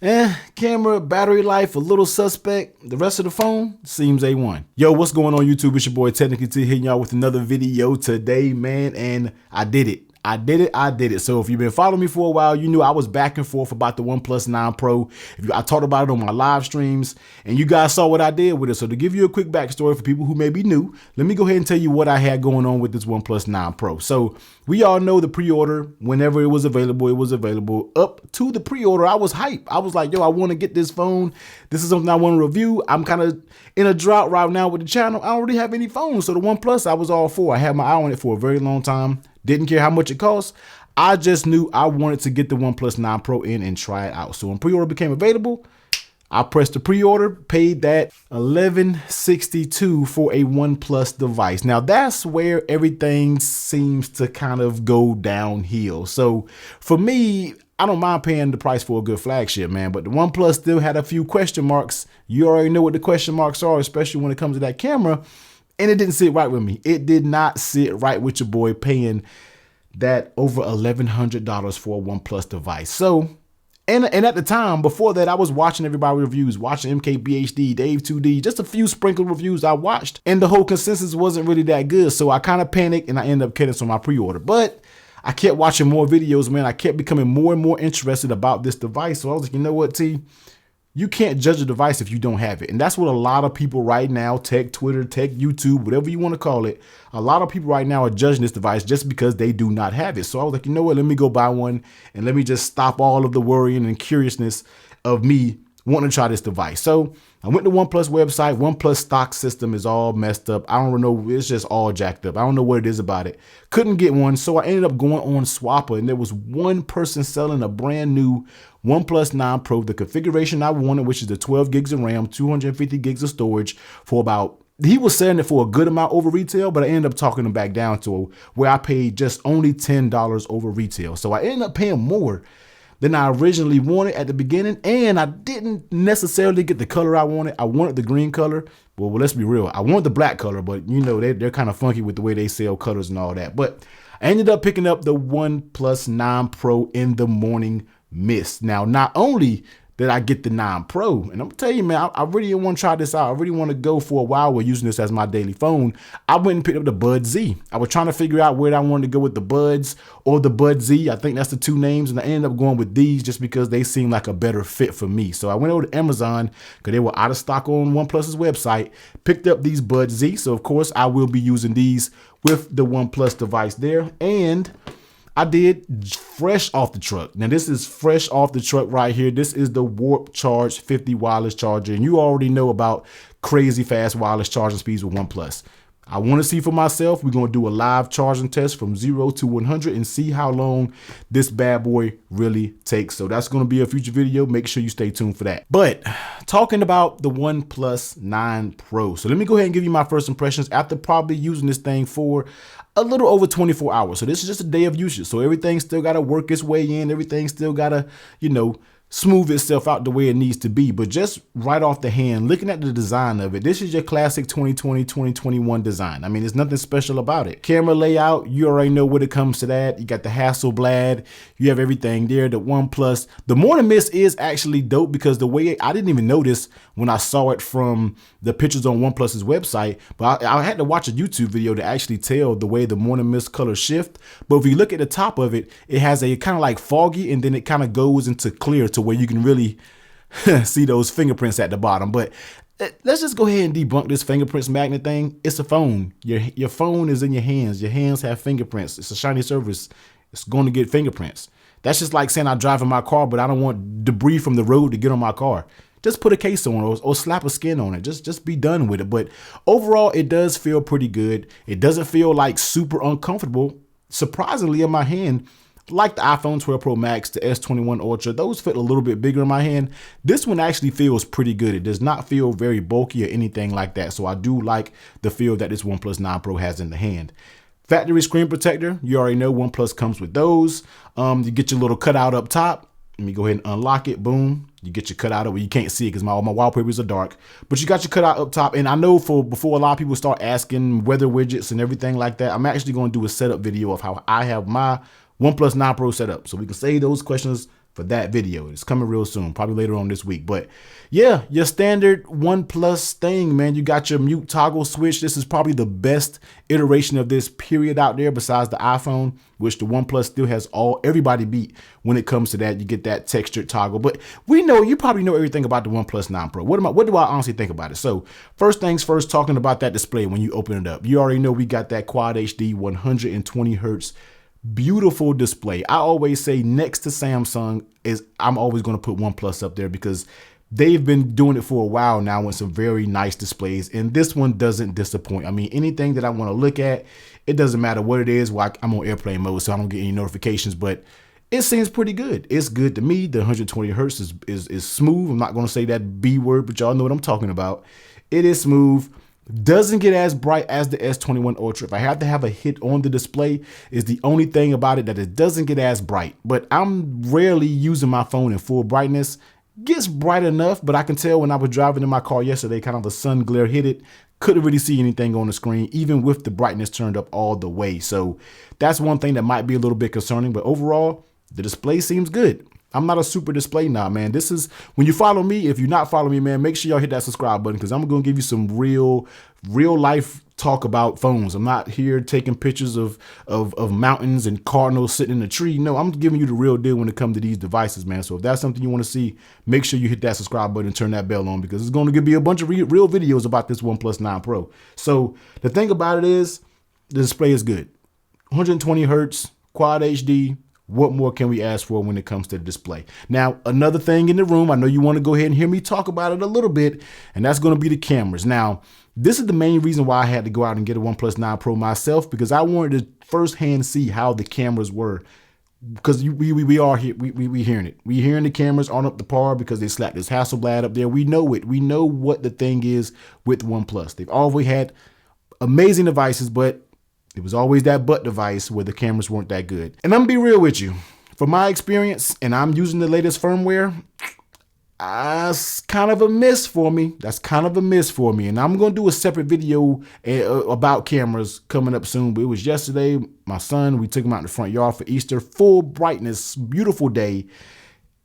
Camera, battery life, a little suspect. The rest of the phone seems A1. Yo, what's going on YouTube? It's your boy Technically T hitting y'all with another video today, man. And I did it. I did it. So if you've been following me for a while, you knew I was back and forth about the OnePlus 9 Pro. I talked about it on my live streams, and you guys saw what I did with it. So to give you a quick backstory for people who may be new, let me go ahead and tell you what I had going on with this OnePlus 9 Pro. So we all know the pre-order, whenever it was available, it was available. Up to the pre-order, I was hyped. I was like, yo, I want to get this phone. This is something I want to review. I'm kind of in a drought right now with the channel. I don't really have any phones. So the OnePlus, I was all for. I had my eye on it for a very long time. Didn't care how much it cost. I just knew I wanted to get the OnePlus 9 Pro in and try it out. So when pre-order became available, I pressed the pre-order, paid that $1162 for a OnePlus device. Now that's where everything seems to kind of go downhill. So for me, I don't mind paying the price for a good flagship, man, but the OnePlus still had a few question marks. You already know what the question marks are, especially when it comes to that camera. And it didn't sit right with me. It did not sit right with your boy paying that over $1,100 for a OnePlus device. So, and at the time, before that, I was watching everybody reviews, watching MKBHD, Dave 2D, just a few sprinkled reviews I watched, and the whole consensus wasn't really that good. So I kind of panicked and I ended up canceling my pre-order. But I kept watching more videos, man. I kept becoming more and more interested about this device. So I was like, you know what, T? You can't judge a device if you don't have it. And that's what a lot of people right now, tech Twitter, tech YouTube, whatever you want to call it, a lot of people right now are judging this device just because they do not have it. So I was like, you know what, let me go buy one and let me just stop all of the worrying and curiousness of me wanting to try this device. So I went to OnePlus website. OnePlus stock system is all messed up. I don't know. It's just all jacked up. I don't know what it is about it. Couldn't get one. So I ended up going on Swapper, and there was one person selling a brand new OnePlus 9 Pro, the configuration I wanted, which is the 12 gigs of RAM, 250 gigs of storage, for about, he was selling it for a good amount over retail, but I ended up talking him back down to where I paid just only $10 over retail. So I ended up paying more than I originally wanted at the beginning, and I didn't necessarily get the color I wanted. I wanted the green color. Well, let's be real. I want the black color, but you know, they're kind of funky with the way they sell colors and all that. But I ended up picking up the OnePlus 9 Pro in the morning mist. Now, not only did I get the 9 Pro, and I'm gonna tell you, man, I really want to try this out. I really want to go for a while with using this as my daily phone. I went and picked up the Bud Z. I was trying to figure out where I wanted to go with the Buds or the Bud Z. I think that's the two names, and I ended up going with these just because they seem like a better fit for me. So I went over to Amazon because they were out of stock on OnePlus's website, picked up these Bud Z. So of course I will be using these with the OnePlus device there, and I did fresh off the truck. Now this is fresh off the truck right here. This is the Warp Charge 50 wireless charger. And you already know about crazy fast wireless charging speeds with OnePlus. I want to see for myself. We're going to do a live charging test from 0 to 100 and see how long this bad boy really takes. So that's going to be a future video. Make sure you stay tuned for that. But talking about the OnePlus 9 Pro. So let me go ahead and give you my first impressions after probably using this thing for a little over 24 hours. So this is just a day of usage. So everything still got to work its way in. Everything still got to, you know, smooth itself out the way it needs to be. But just right off the hand, looking at the design of it, this is your classic 2020, 2021 design. I mean, there's nothing special about it. Camera layout, you already know when it comes to that. You got the Hasselblad, you have everything there. The OnePlus, the morning mist is actually dope because the way I didn't even notice when I saw it from the pictures on OnePlus's website, but I had to watch a YouTube video to actually tell the way the morning mist colors shift. But if you look at the top of it, it has a kind of like foggy, and then it kind of goes into clear to where you can really see those fingerprints at the bottom. But let's just go ahead and debunk this fingerprints magnet thing. It's a phone. Your phone is in your hands. Your hands have fingerprints. It's a shiny surface. It's going to get fingerprints. That's just like saying I drive in my car, but I don't want debris from the road to get on my car. Just put a case on it or slap a skin on it. Just be done with it. But overall, it does feel pretty good. It doesn't feel like super uncomfortable. Surprisingly, in my hand, like the iPhone 12 Pro Max, the S21 Ultra, those fit a little bit bigger in my hand. This one actually feels pretty good. It does not feel very bulky or anything like that. So I do like the feel that this OnePlus 9 Pro has in the hand. Factory screen protector, you already know OnePlus comes with those. You get your little cutout up top. Let me go ahead and unlock it. Boom. You get your cutout up. Well, you can't see it because all my wallpapers are dark, but you got your cutout up top. And I know before a lot of people start asking weather widgets and everything like that, I'm actually going to do a setup video of how I have my OnePlus 9 Pro set up, so we can save those questions for that video. It's coming real soon, probably later on this week. But yeah, your standard OnePlus thing, man. You got your mute toggle switch. This is probably the best iteration of this period out there besides the iPhone, which the OnePlus still has everybody beat when it comes to that. You get that textured toggle. But you probably know everything about the OnePlus 9 Pro. What do I honestly think about it? So first things first, talking about that display when you open it up. You already know we got that Quad HD 120 hertz beautiful display. I always say next to Samsung I'm always going to put OnePlus up there because they've been doing it for a while now with some very nice displays, and this one doesn't disappoint. I mean, anything that I want to look at, it doesn't matter what it is. Well, I'm on airplane mode, so I don't get any notifications, but it seems pretty good. It's good to me. The 120 hertz is smooth. I'm not going to say that B word, but y'all know what I'm talking about. It is smooth. Doesn't get as bright as the S21 Ultra. If I have to have a hit on the display, is the only thing about it that it doesn't get as bright. But I'm rarely using my phone in full brightness. Gets bright enough, but I can tell when I was driving in my car yesterday, kind of the sun glare hit it. Couldn't really see anything on the screen, even with the brightness turned up all the way. So that's one thing that might be a little bit concerning, but overall, the display seems good. I'm not a super display now, man. This is when you follow me. If you're not following me, man, make sure y'all hit that subscribe button because I'm going to give you some real life talk about phones. I'm not here taking pictures of mountains and cardinals sitting in a tree. No, I'm giving you the real deal when it comes to these devices, man. So if that's something you want to see, make sure you hit that subscribe button and turn that bell on because it's going to be a bunch of real videos about this OnePlus 9 Pro. So the thing about it is the display is good. 120 hertz, Quad HD. What more can we ask for when it comes to the display? Now, another thing in the room, I know you want to go ahead and hear me talk about it a little bit, and that's going to be the cameras. Now, this is the main reason why I had to go out and get a OnePlus 9 Pro myself, because I wanted to firsthand see how the cameras were. Because we are here, we hearing it. We hearing the cameras aren't up to par because they slapped this Hasselblad up there. We know it. We know what the thing is with OnePlus. They've always had amazing devices, but it was always that butt device where the cameras weren't that good. And I'm gonna be real with you. From my experience, and I'm using the latest firmware, that's kind of a miss for me. That's kind of a miss for me. And I'm gonna do a separate video about cameras coming up soon. But it was yesterday, my son, we took him out in the front yard for Easter, full brightness, beautiful day.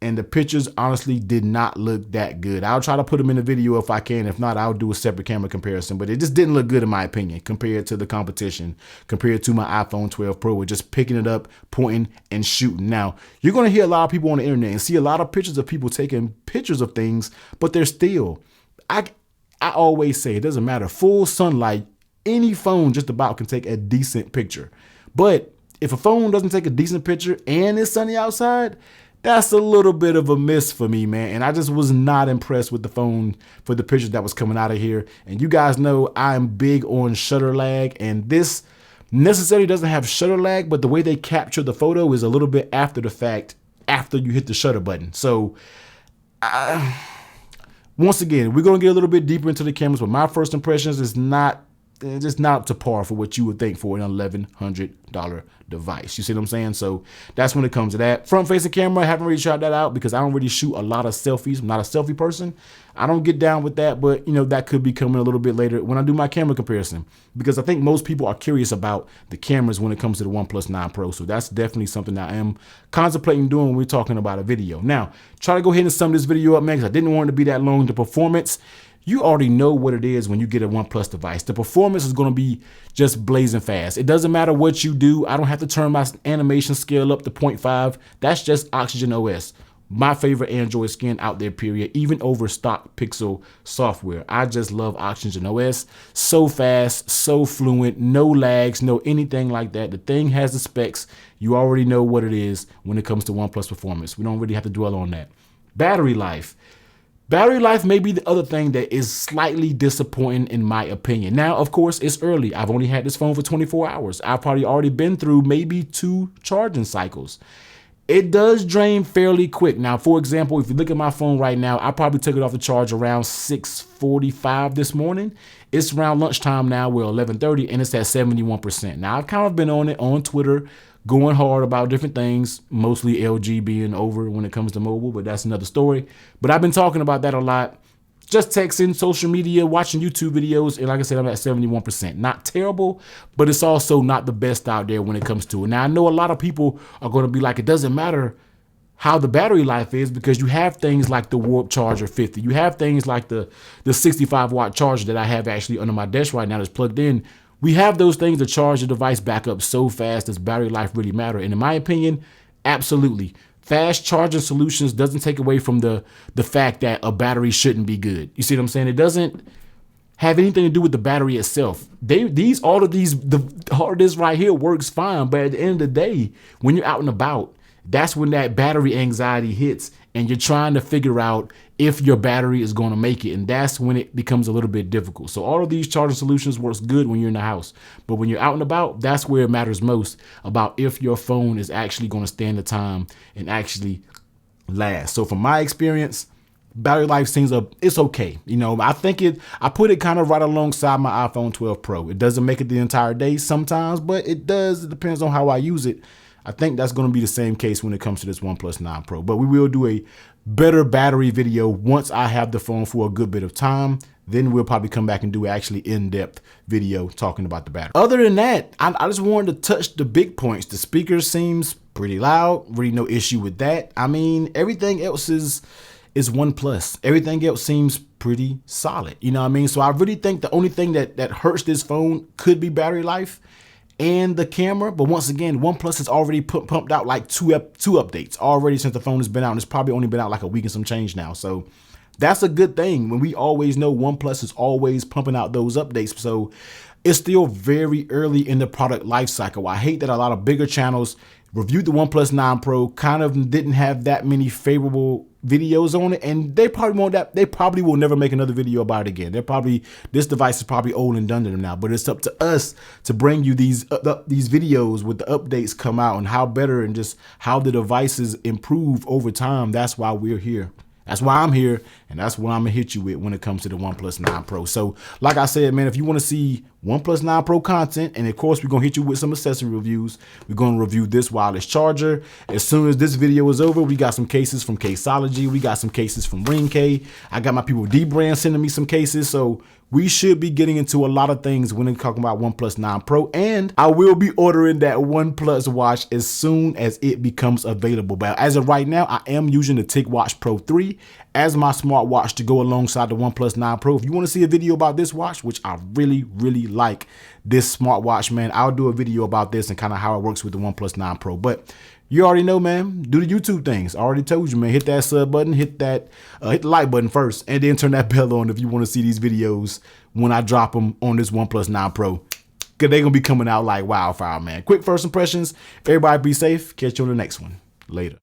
And the pictures honestly did not look that good. I'll try to put them in the video if I can. If not, I'll do a separate camera comparison. But it just didn't look good in my opinion compared to the competition, compared to my iPhone 12 Pro with just picking it up, pointing, and shooting. Now, you're going to hear a lot of people on the internet and see a lot of pictures of people taking pictures of things, but they're still, I always say it doesn't matter. Full sunlight, any phone just about can take a decent picture. But if a phone doesn't take a decent picture and it's sunny outside, that's a little bit of a miss for me, man. And I just was not impressed with the phone for the pictures that was coming out of here. And you guys know I'm big on shutter lag, and this necessarily doesn't have shutter lag, but the way they capture the photo is a little bit after the fact, after you hit the shutter button. So once again, we're going to get a little bit deeper into the cameras, but my first impressions is just not up to par for what you would think for an $1,100 device. You see what I'm saying? So that's when it comes to that. Front facing camera, I haven't really tried that out because I don't really shoot a lot of selfies. I'm not a selfie person. I don't get down with that, but you know, that could be coming a little bit later when I do my camera comparison, because I think most people are curious about the cameras when it comes to the OnePlus 9 Pro. So that's definitely something that I am contemplating doing when we're talking about a video. Now, try to go ahead and sum this video up, man, because I didn't want it to be that long. The performance, you already know what it is when you get a OnePlus device. The performance is going to be just blazing fast. It doesn't matter what you do. I don't have to turn my animation scale up to 0.5. That's just Oxygen OS. My favorite Android skin out there, period, even over stock Pixel software. I just love Oxygen OS. So fast, so fluent, no lags, no anything like that. The thing has the specs. You already know what it is when it comes to OnePlus performance. We don't really have to dwell on that. Battery life. Battery life may be the other thing that is slightly disappointing in my opinion. Now, of course, it's early. I've only had this phone for 24 hours. I've probably already been through maybe 2 charging cycles. It does drain fairly quick. Now, for example, if you look at my phone right now, I probably took it off the charge around 6:45 this morning. It's around lunchtime now. We're 11:30 and it's at 71%. Now, I've kind of been on it on Twitter, going hard about different things, mostly LG being over when it comes to mobile, but that's another story. But I've been talking about that a lot. Just texting, social media, watching YouTube videos, and like I said, I'm at 71%. Not terrible, but it's also not the best out there when it comes to it. Now, I know a lot of people are going to be like, it doesn't matter how the battery life is, because you have things like the Warp Charger 50. You have things like the 65-watt charger that I have actually under my desk right now that's plugged in. We have those things to charge the device back up so fast. Does battery life really matter? And in my opinion, absolutely. Fast charging solutions doesn't take away from the fact that a battery shouldn't be good. You see what I'm saying? It doesn't have anything to do with the battery itself. All of this right here works fine, but at the end of the day, when you're out and about, that's when that battery anxiety hits and you're trying to figure out if your battery is going to make it. And that's when it becomes a little bit difficult. So all of these charging solutions works good when you're in the house, but when you're out and about, that's where it matters most about if your phone is actually going to stand the time and actually last. So from my experience, battery life seems it's okay. You know, I put it kind of right alongside my iPhone 12 Pro. It doesn't make it the entire day sometimes, but it does. It depends on how I use it. I think that's going to be the same case when it comes to this OnePlus 9 Pro, but we will do a better battery video once I have the phone for a good bit of time. Then we'll probably come back and do actually in-depth video talking about the battery. Other than that, I just wanted to touch the big points. The speaker seems pretty loud, really no issue with that. I mean, everything else is OnePlus. Everything else seems pretty solid. You know what I mean? So I really think the only thing that hurts this phone could be battery life and the camera. But once again, OnePlus has already pumped out like two updates already since the phone has been out. And it's probably only been out like a week and some change now. So that's a good thing when we always know OnePlus is always pumping out those updates. So it's still very early in the product life cycle. I hate that a lot of bigger channels reviewed the OnePlus 9 Pro, kind of didn't have that many favorable videos on it, and they probably will never make another video about it again. This device is probably old and done to them now, but it's up to us to bring you these videos with the updates come out and how better and just how the devices improve over time. That's why we're here. That's why I'm here, and that's what I'm gonna hit you with when it comes to the OnePlus 9 Pro. So like I said, man, if you want to see OnePlus 9 Pro content, and of course we're gonna hit you with some accessory reviews, we're gonna review this wireless charger. As soon as this video is over, we got some cases from Caseology, we got some cases from RingK. I got my people D-Brand sending me some cases, so we should be getting into a lot of things when we're talking about OnePlus 9 Pro, and I will be ordering that OnePlus watch as soon as it becomes available. But as of right now, I am using the TicWatch Pro 3 as my smartwatch to go alongside the OnePlus 9 Pro. If you want to see a video about this watch, which I really, really like this smartwatch, man, I'll do a video about this and kind of how it works with the OnePlus 9 Pro. But you already know, man, do the YouTube things. I already told you, man, hit that sub button, hit the like button first, and then turn that bell on if you want to see these videos when I drop them on this OnePlus 9 Pro. Because they're going to be coming out like wildfire, man. Quick first impressions. Everybody be safe. Catch you on the next one. Later.